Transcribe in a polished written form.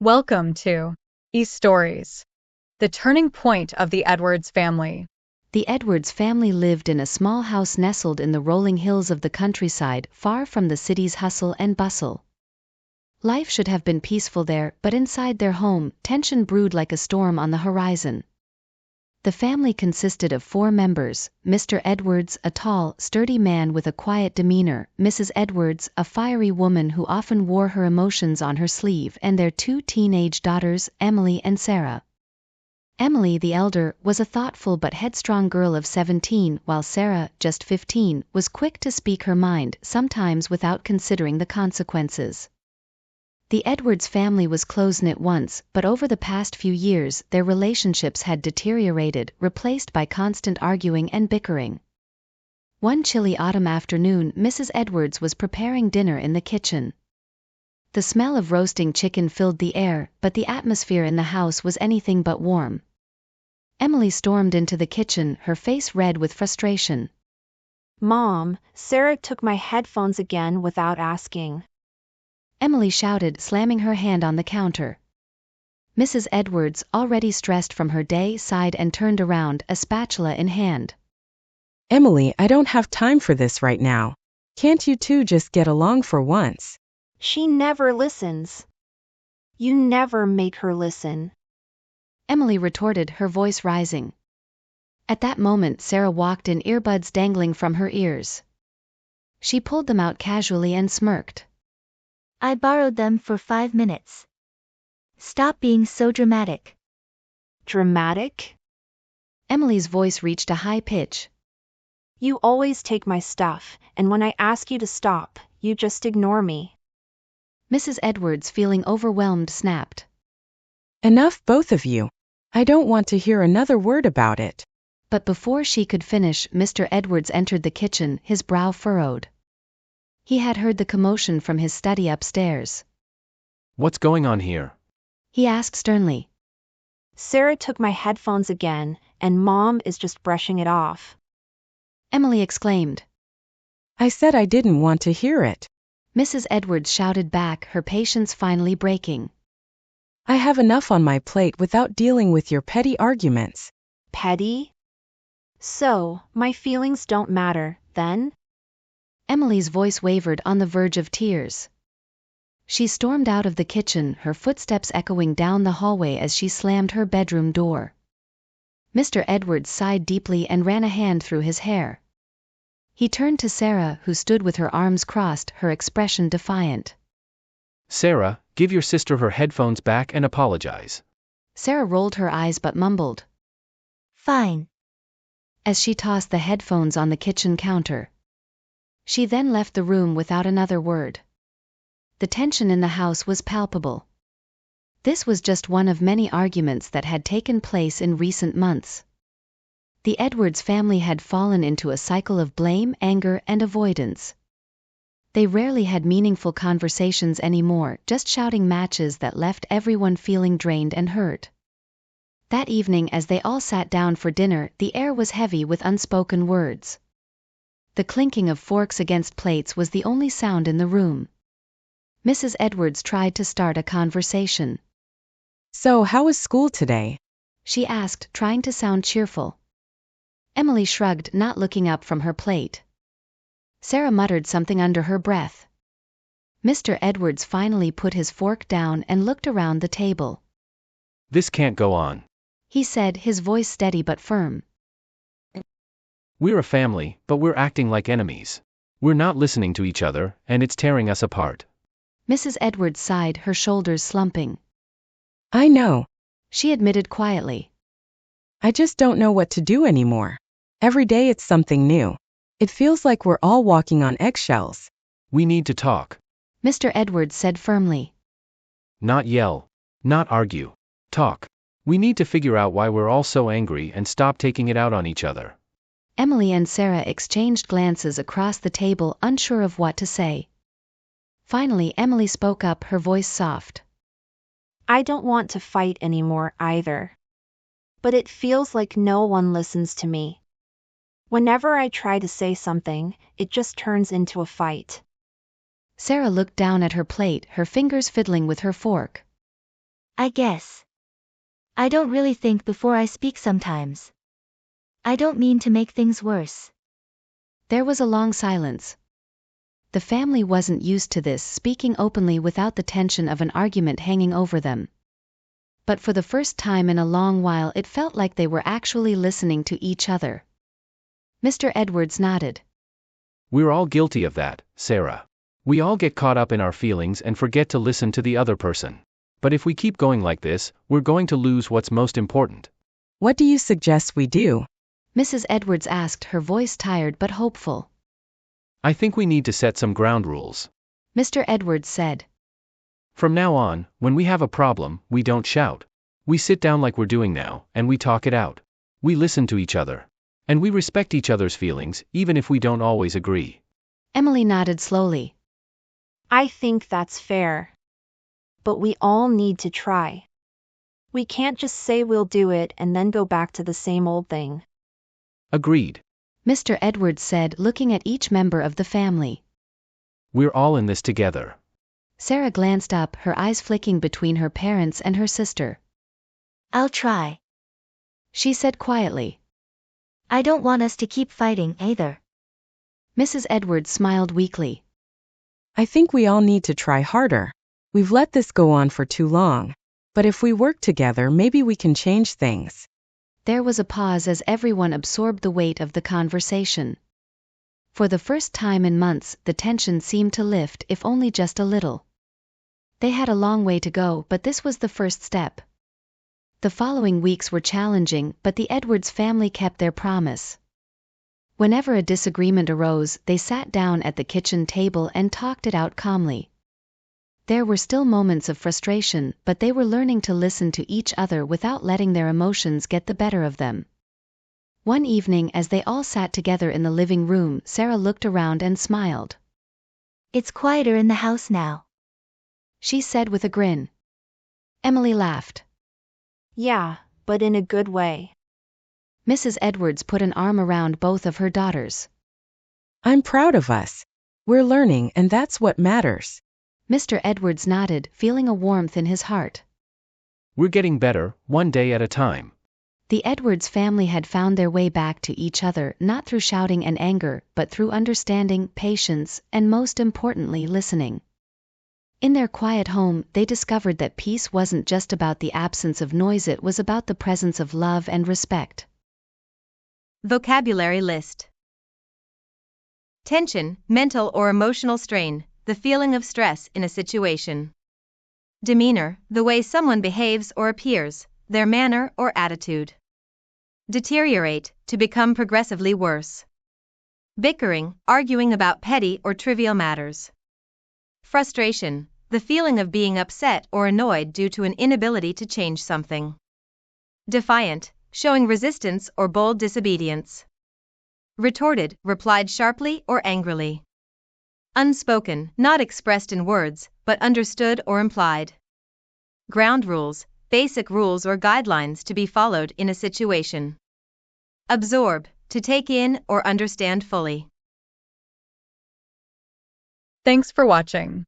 Welcome to eStories, the turning point of the Edwards family. The Edwards family lived in a small house nestled in the rolling hills of the countryside, far from the city's hustle and bustle. Life should have been peaceful there, but inside their home, tension brewed like a storm on the horizon. The family consisted of 4 members: Mr. Edwards, a tall, sturdy man with a quiet demeanor; Mrs. Edwards, a fiery woman who often wore her emotions on her sleeve; and their 2 teenage daughters, Emily and Sarah. Emily, the elder, was a thoughtful but headstrong girl of 17, while Sarah, just 15, was quick to speak her mind, sometimes without considering the consequences. The Edwards family was close-knit once, but over the past few years their relationships had deteriorated, replaced by constant arguing and bickering. One chilly autumn afternoon, Mrs. Edwards was preparing dinner in the kitchen. The smell of roasting chicken filled the air, but the atmosphere in the house was anything but warm. Emily stormed into the kitchen, her face red with frustration. "Mom, Sarah took my headphones again without asking." Emily shouted, slamming her hand on the counter. Mrs. Edwards, already stressed from her day, sighed and turned around, a spatula in hand. "Emily, I don't have time for this right now. Can't you two just get along for once?" "She never listens. You never make her listen." Emily retorted, her voice rising. At that moment Sarah walked in, earbuds dangling from her ears. She pulled them out casually and smirked. "I borrowed them for 5 minutes. Stop being so dramatic." Dramatic? Emily's voice reached a high pitch. You always take my stuff, and when I ask you to stop, you just ignore me. Mrs. Edwards, feeling overwhelmed, snapped. "Enough, both of you. I don't want to hear another word about it." But before she could finish, Mr. Edwards entered the kitchen, his brow furrowed. He had heard the commotion from his study upstairs. "What's going on here?" he asked sternly. Sarah took my headphones again, and Mom is just brushing it off. Emily exclaimed. "I said I didn't want to hear it." Mrs. Edwards shouted back, her patience finally breaking. "I have enough on my plate without dealing with your petty arguments." Petty? So, my feelings don't matter, then? Emily's voice wavered, on the verge of tears. She stormed out of the kitchen, her footsteps echoing down the hallway as she slammed her bedroom door. Mr. Edwards sighed deeply and ran a hand through his hair. He turned to Sarah, who stood with her arms crossed, her expression defiant. "Sarah, give your sister her headphones back and apologize." Sarah rolled her eyes but mumbled. "Fine." As she tossed the headphones on the kitchen counter. She then left the room without another word. The tension in the house was palpable. This was just one of many arguments that had taken place in recent months. The Edwards family had fallen into a cycle of blame, anger, and avoidance. They rarely had meaningful conversations anymore, just shouting matches that left everyone feeling drained and hurt. That evening, as they all sat down for dinner, the air was heavy with unspoken words. The clinking of forks against plates was the only sound in the room. Mrs. Edwards tried to start a conversation. "So, how was school today?" she asked, trying to sound cheerful. Emily shrugged, not looking up from her plate. Sarah muttered something under her breath. Mr. Edwards finally put his fork down and looked around the table. "This can't go on," he said, his voice steady but firm. "We're a family, but we're acting like enemies. We're not listening to each other, and it's tearing us apart." Mrs. Edwards sighed, her shoulders slumping. "I know," she admitted quietly. "I just don't know what to do anymore. Every day it's something new. It feels like we're all walking on eggshells." "We need to talk. Mr. Edwards said firmly. Not yell. Not argue. Talk. We need to figure out why we're all so angry and stop taking it out on each other." Emily and Sarah exchanged glances across the table, unsure of what to say. Finally, Emily spoke up, her voice soft. I don't want to fight anymore either. But it feels like no one listens to me. Whenever I try to say something, it just turns into a fight. Sarah looked down at her plate, her fingers fiddling with her fork. I guess. I don't really think before I speak sometimes. I don't mean to make things worse. There was a long silence. The family wasn't used to this, speaking openly without the tension of an argument hanging over them. But for the first time in a long while it felt like they were actually listening to each other. Mr. Edwards nodded. We're all guilty of that, Sarah. We all get caught up in our feelings and forget to listen to the other person. But if we keep going like this, we're going to lose what's most important. What do you suggest we do? Mrs. Edwards asked, her voice tired but hopeful. I think we need to set some ground rules. Mr. Edwards said. From now on, when we have a problem, we don't shout. We sit down like we're doing now, and we talk it out. We listen to each other. And we respect each other's feelings, even if we don't always agree. Emily nodded slowly. I think that's fair. But we all need to try. We can't just say we'll do it and then go back to the same old thing. Agreed. Mr. Edwards said, looking at each member of the family. We're all in this together. Sarah glanced up, her eyes flicking between her parents and her sister. I'll try. She said quietly. I don't want us to keep fighting either. Mrs. Edwards smiled weakly. I think we all need to try harder. We've let this go on for too long. But if we work together, maybe we can change things. There was a pause as everyone absorbed the weight of the conversation. For the first time in months, the tension seemed to lift, if only just a little. They had a long way to go, but this was the first step. The following weeks were challenging, but the Edwards family kept their promise. Whenever a disagreement arose, they sat down at the kitchen table and talked it out calmly. There were still moments of frustration, but they were learning to listen to each other without letting their emotions get the better of them. One evening, as they all sat together in the living room, Sarah looked around and smiled. It's quieter in the house now, she said with a grin. Emily laughed. Yeah, but in a good way. Mrs. Edwards put an arm around both of her daughters. I'm proud of us. We're learning, and that's what matters. Mr. Edwards nodded, feeling a warmth in his heart. We're getting better, one day at a time. The Edwards family had found their way back to each other, not through shouting and anger, but through understanding, patience, and most importantly, listening. In their quiet home, they discovered that peace wasn't just about the absence of noise, it was about the presence of love and respect. Vocabulary list. Tension, mental or emotional strain, the feeling of stress in a situation. Demeanor, the way someone behaves or appears, their manner or attitude. Deteriorate, to become progressively worse. Bickering, arguing about petty or trivial matters. Frustration, the feeling of being upset or annoyed due to an inability to change something. Defiant, showing resistance or bold disobedience. Retorted, replied sharply or angrily. Unspoken, not expressed in words, but understood or implied. Ground rules, basic rules or guidelines to be followed in a situation. Absorb, to take in or understand fully. Thanks for watching.